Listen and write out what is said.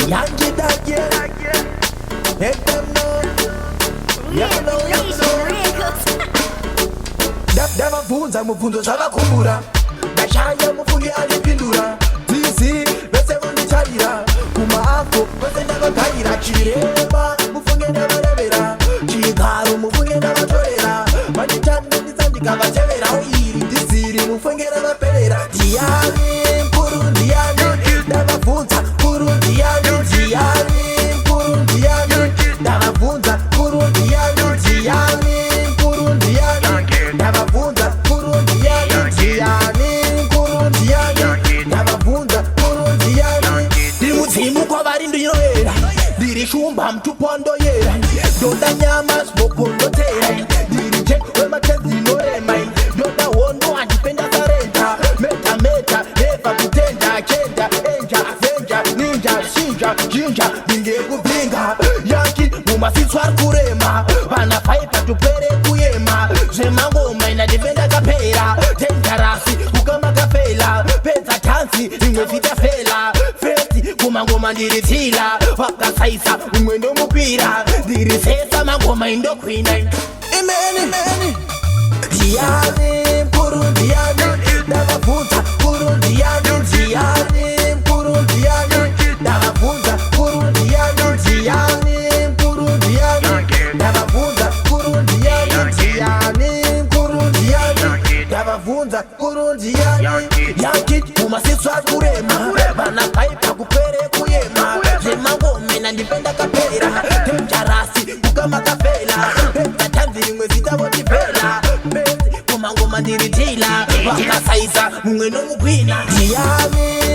Yankee that yeah. Let them know. Ndavabvunza mubvunzo zvakakumbura ndashaya mufungi andipindura tizi vese vonditarira kumaako vese ndavagarira chirema mufunge ndavarevera chigaro mufunge ndavatorera vanditande ndisandikavateverao iri ndiziri mufunge ndavaperera ndiani mkuru ndiani ndavabvunza mkuru ndiani ndiani mkuru ndiani ndavabvunza mkuru ndiani ndiani mkuru ndiani ndavabvunza mkuru ndiani ndiani mkuru ndiani ndavabvunza mkuru ndiani ndiri mudzimu kwavari ndinoyera ndiri shumba mutupondo yera ndoda nyama zvokondotera ndiri je wematedzi norema ndoda hondo handipenda sarenda meta neva kutenda kenda enja venja ninja shinja jinja ndingekupinga yanki mumasitswa ari kurema vana faipa tupere kuyema zvemangoma inandipenda kapera denjarasi kukamakafela pedza tanzi rimwe vitafela festi kumangoma ndiri tila vakasaisa umwe ndomupira ndiri sesa mangoma indokwina imeni ndiani mkuru ndiani ndavabvunza mkuru ndiani ndiani mkuru ndiani ndavabvunza mkuru ndiani ndiani mkuru ndiani ndavabvunza mkuru ndiani ndiani mkuru ndiani ndavabvunza mkuru ndiani yanki mumasitswa kurema vana paipa kupere kuyema zvemangoma inandipenda kapera denjarasi kukamakafela pedzatanzi rimwe zitavotipela mangoma ndiritila vakasaisa mumwe nomugwina ndiani